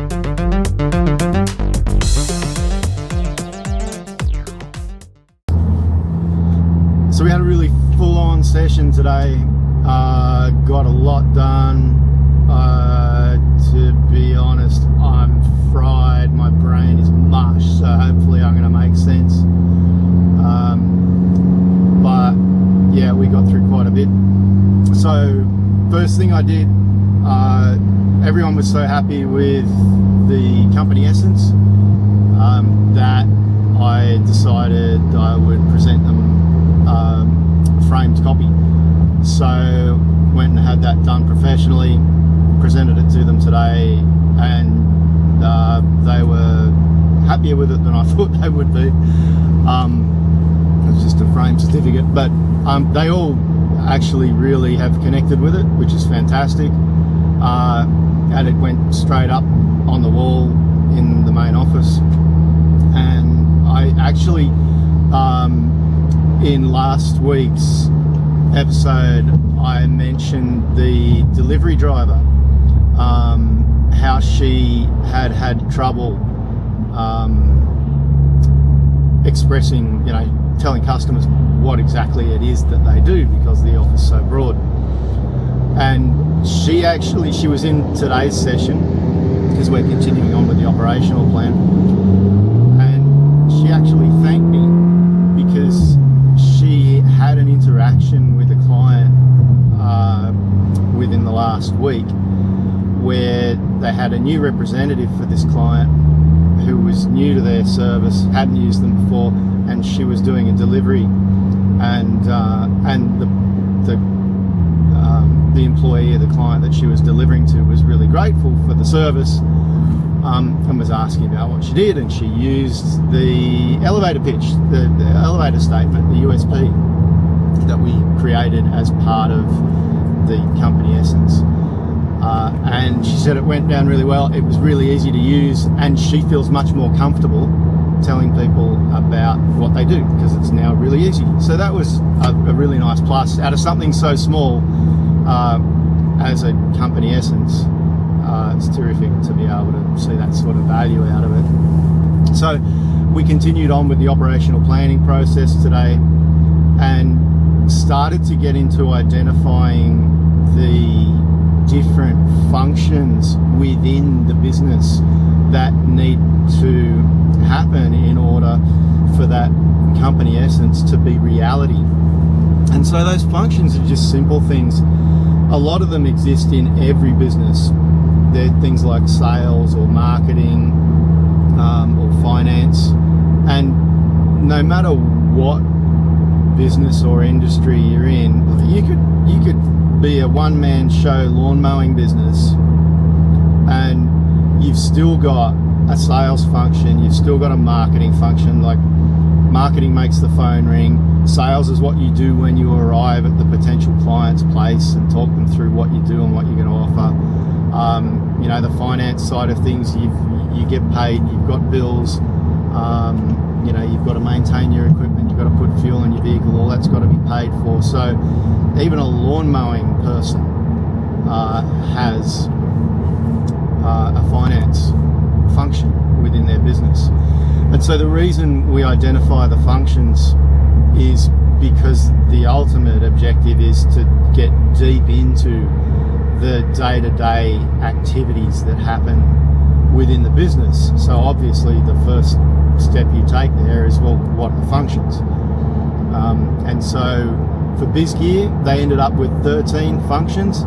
So we had a really full-on session today. Got a lot done. To be honest, I'm fried. My brain is mush, so hopefully I'm going to make sense. But yeah, we got through quite a bit. So first thing I did, everyone was so happy with the company essence that I decided I would present them framed copy. So went and had that done professionally, presented it to them today, and they were happier with it than I thought they would be. It was just a frame certificate, but they all actually really have connected with it, which is fantastic. And it went straight up on the wall in the main office. And I actually, in last week's episode, I mentioned the delivery driver, how she had trouble expressing, telling customers what exactly it is that they do because the office is so broad. And she was in today's session because we're continuing on with the operational plan, and she actually thanked me because she had an interaction with a client within the last week where they had a new representative for this client who was new to their service, hadn't used them before, and she was doing a delivery, and the employee of the client that she was delivering to was really grateful for the service, and was asking about what she did, and she used the elevator pitch, the elevator statement, the USP that we created as part of the company essence. And she said it went down really well. It was really easy to use, and she feels much more comfortable telling people about what they do because it's now really easy. So that was a really nice plus out of something so small as a company essence. It's terrific to be able to see that sort of value out of it. So we continued on with the operational planning process today and started to get into identifying the different functions within the business that need to happen in order for that company essence to be reality. And so those functions are just simple things. A lot of them exist in every business. They're things like sales or marketing or finance, and no matter what business or industry you're in, you could be a one-man show lawn mowing business and you've still got a sales function, you've still got a marketing function. Like marketing makes the phone ring, sales is what you do when you arrive at the potential client's place and talk them through what you do and what you're going to offer. The finance side of things, you get paid, you've got bills, you've got to maintain your equipment, you've got to put fuel in your vehicle, all that's got to be paid for. So even a lawn mowing person has a finance function within their business. And so the reason we identify the functions is because the ultimate objective is to get deep into the day-to-day activities that happen within the business. So obviously the first step you take there is, well, what are the functions? And so for BizGear, they ended up with 13 functions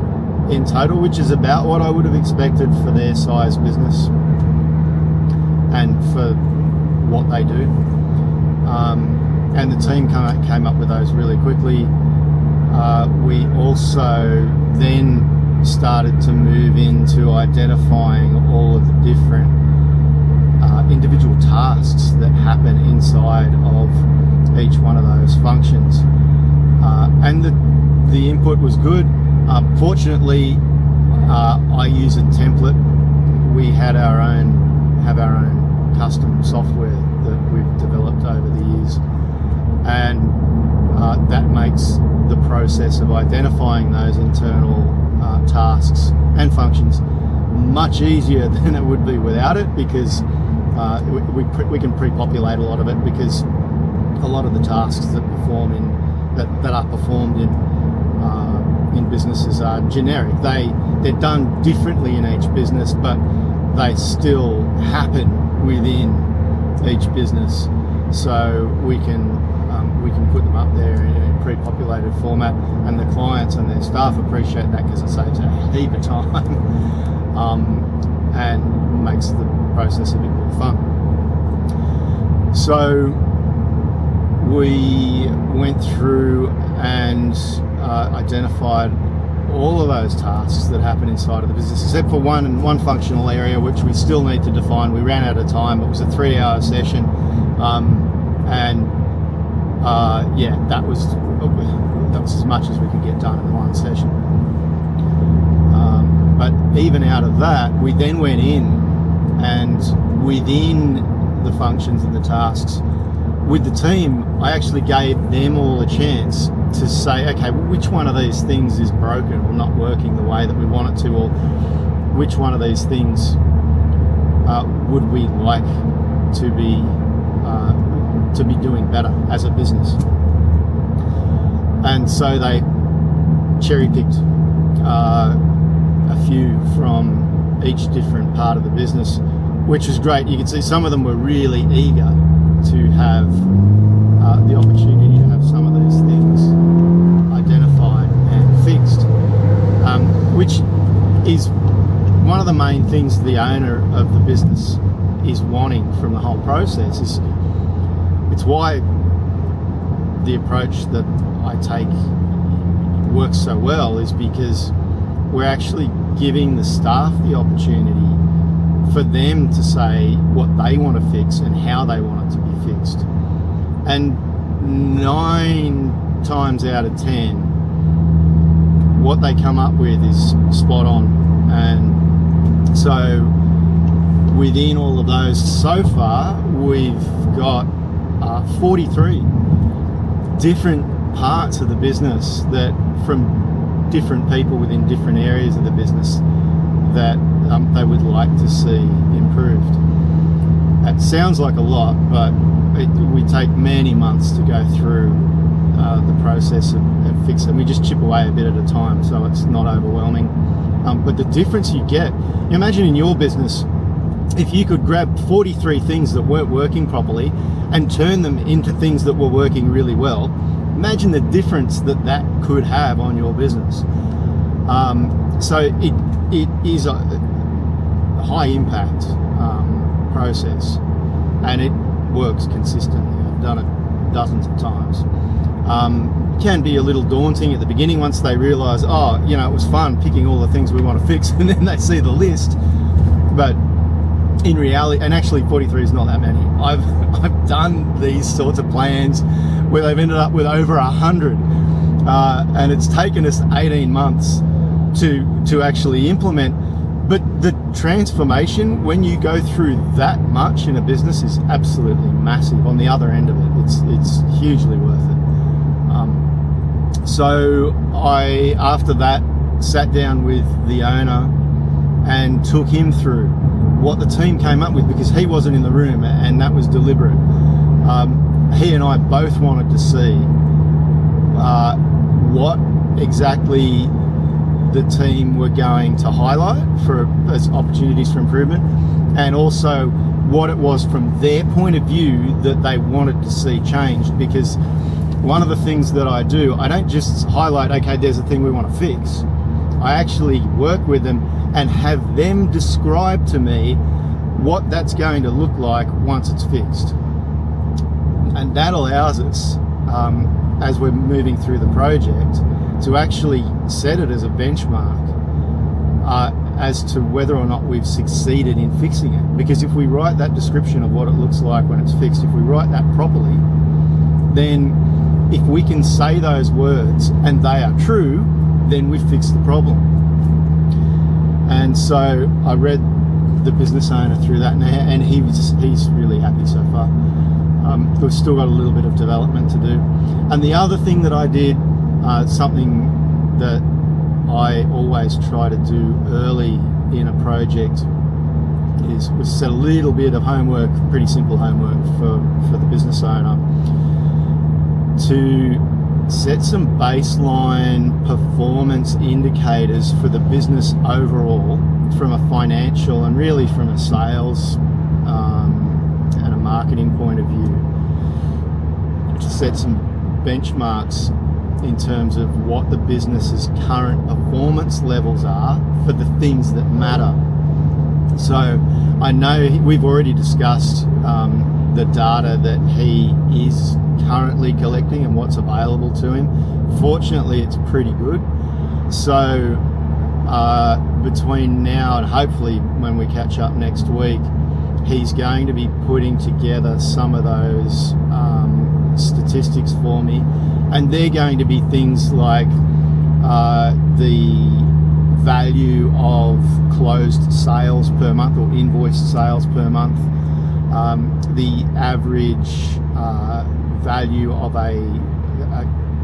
in total, which is about what I would have expected for their size business and for what they do. And the team came up with those really quickly. We also then started to move into identifying all of the different individual tasks that happen inside of each one of those functions. And the input was good. Fortunately, I use a template. We have our own custom software that we've developed over the years, and that makes the process of identifying those internal tasks and functions much easier than it would be without it, because we can pre-populate a lot of it, because a lot of the tasks that are performed in businesses are generic. They're done differently in each business, but they still happen within each business. So we can put them up there in a pre-populated format, and the clients and their staff appreciate that, because it saves a heap of time and makes the process a bit more fun. So we went through and identified all of those tasks that happen inside of the business, except for one functional area which we still need to define. We ran out of time. It was a 3-hour session, that was as much as we could get done in one session. But even out of that, we then went in, and within the functions and the tasks with the team, I actually gave them all a chance to say, okay, well, which one of these things is broken or not working the way that we want it to, or which one of these things would we like to be doing better as a business. And so they cherry-picked a few from each different part of the business, which was great. You could see some of them were really eager to have the opportunity to have some of these things identified and fixed, which is one of the main things the owner of the business is wanting from the whole process. It's why the approach that I take works so well, is because we're actually giving the staff the opportunity for them to say what they want to fix and how they want it to be fixed. And 9 times out of 10, what they come up with is spot on. And so within all of those so far, we've got 43 different parts of the business that, from different people within different areas of the business, that they would like to see improved. It sounds like a lot, but we take many months to go through the process of fix it. We just chip away a bit at a time, so it's not overwhelming. But the difference you get, you imagine in your business, if you could grab 43 things that weren't working properly and turn them into things that were working really well, imagine the difference that could have on your business. So it is a high impact process, and it works consistently. I've done it dozens of times. It can be a little daunting at the beginning once they realise, it was fun picking all the things we want to fix, and then they see the list. But in reality, and actually 43 is not that many. I've done these sorts of plans where they've ended up with over 100, and it's taken us 18 months to actually implement. But the transformation, when you go through that much in a business, is absolutely massive. On the other end of it, it's hugely worth it. So I, after that, sat down with the owner and took him through what the team came up with, because he wasn't in the room, and that was deliberate. He and I both wanted to see what exactly the team were going to highlight as opportunities for improvement, and also what it was from their point of view that they wanted to see changed. Because one of the things that I do, I don't just highlight, okay, there's a thing we want to fix. I actually work with them and have them describe to me what that's going to look like once it's fixed. And that allows us, as we're moving through the project, to actually set it as a benchmark as to whether or not we've succeeded in fixing it. Because if we write that description of what it looks like when it's fixed, if we write that properly, then if we can say those words and they are true, then we've fixed the problem. And so I read the business owner through that, and he's really happy so far. We've still got a little bit of development to do. And the other thing that I did, something that I always try to do early in a project is we set a little bit of homework, pretty simple homework for the business owner, to set some baseline performance indicators for the business overall from a financial and really from a sales and a marketing point of view, to set some benchmarks in terms of what the business's current performance levels are for the things that matter. So I know we've already discussed the data that he is currently collecting and what's available to him. Fortunately, it's pretty good. So between now and hopefully when we catch up next week, he's going to be putting together some of those statistics for me, and they're going to be things like the value of closed sales per month or invoiced sales per month, the average value of a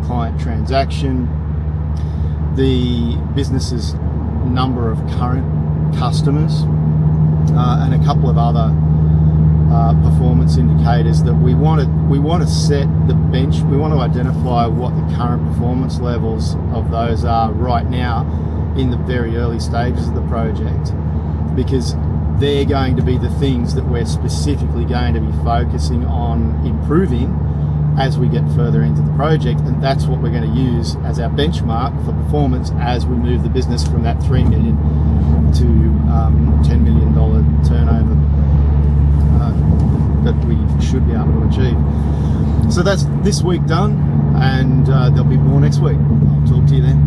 client transaction, the business's number of current customers, and a couple of other performance indicators that we want to set the bench. We want to identify what the current performance levels of those are right now in the very early stages of the project, because they're going to be the things that we're specifically going to be focusing on improving as we get further into the project, and that's what we're going to use as our benchmark for performance as we move the business from that $3 million to $10 million turnover that we should be able to achieve. So that's this week done, and there'll be more next week. I'll talk to you then.